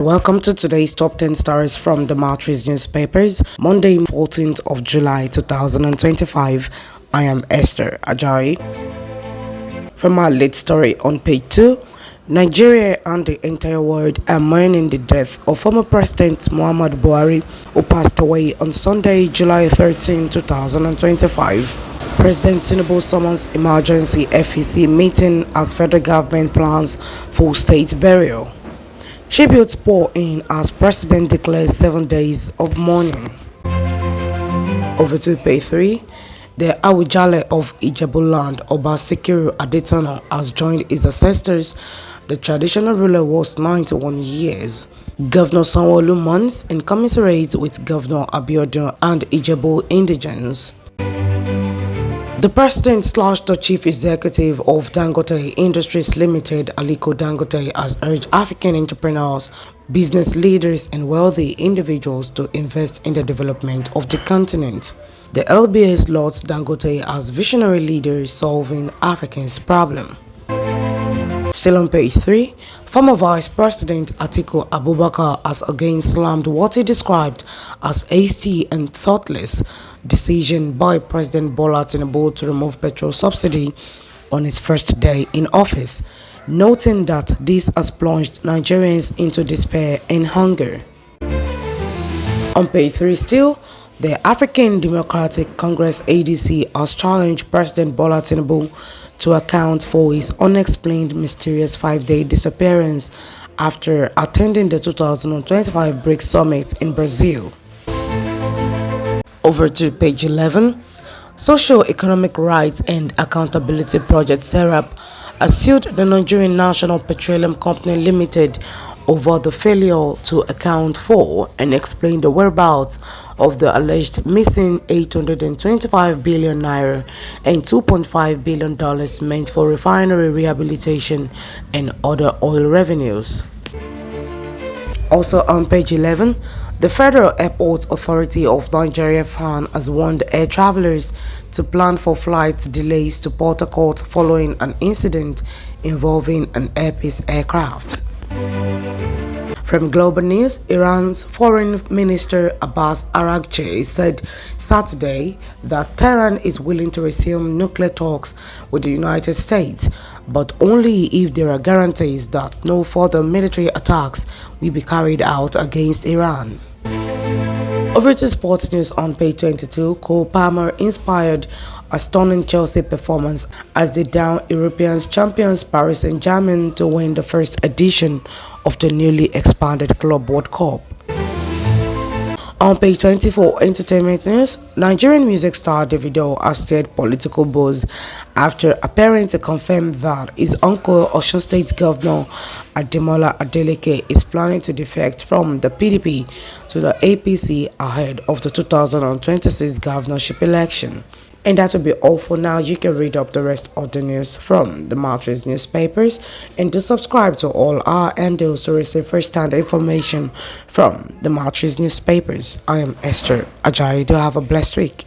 Welcome to today's top 10 stories from the TheMatrix newspapers, Monday, 14th of July 2025. I am Esther Ajayi. From our lead story on page 2, Nigeria and the entire world are mourning the death of former President Muhammad Buhari, who passed away on Sunday, July 13, 2025. President Tinubu summons emergency FEC meeting as federal government plans for state burial. Tributes pour in as President declares 7 days of mourning. Over to page 3. The Awujale of Ijebu land, Oba Sikiru Adetona, has joined his ancestors. The traditional ruler was 91 years. Governor Sanwo-Olu mourns and commiserates with Governor Abiodun and Ijebu indigents. The president / the chief executive of Dangote Industries Limited, Aliko Dangote, has urged African entrepreneurs, business leaders, and wealthy individuals to invest in the development of the continent. The LBS lauds Dangote as visionary leader solving Africans' problem. Still on page 3, former Vice President Atiku Abubakar has again slammed what he described as hasty and thoughtless decision by President Bola Tinubu to remove petrol subsidy on his first day in office, noting that this has plunged Nigerians into despair and hunger. On page 3 still, the African Democratic Congress ADC has challenged President Bola Tinubu to account for his unexplained mysterious 5-day disappearance after attending the 2025 BRICS Summit in Brazil. Over to page 11. Socio-Economic Rights and Accountability Project (SERAP) has sued the Nigerian National Petroleum Company Limited over the failure to account for and explain the whereabouts of the alleged missing 825 billion naira and $2.5 billion meant for refinery rehabilitation and other oil revenues. Also on page 11, the Federal Airport Authority of Nigeria (FAN) has warned air travelers to plan for flight delays to Port Harcourt following an incident involving an Air Peace aircraft. From Global News, Iran's Foreign Minister Abbas Araghchi said Saturday that Tehran is willing to resume nuclear talks with the United States, but only if there are guarantees that no further military attacks will be carried out against Iran. Over to sports news on page 22, Cole Palmer inspired a stunning Chelsea performance as they downed European champions Paris Saint-Germain to win the first edition of the newly expanded Club World Cup. On page 24, entertainment news, Nigerian music star Davido has stirred political buzz after appearing to confirm that his uncle, Osun State Governor Ademola Adeleke, is planning to defect from the PDP to the APC ahead of the 2026 governorship election. And that will be all for now. You can read up the rest of the news from the TheMatrix newspapers and do subscribe to all our handles to receive first-hand information from the TheMatrix newspapers. I am Esther Ajayi. Do have a blessed week.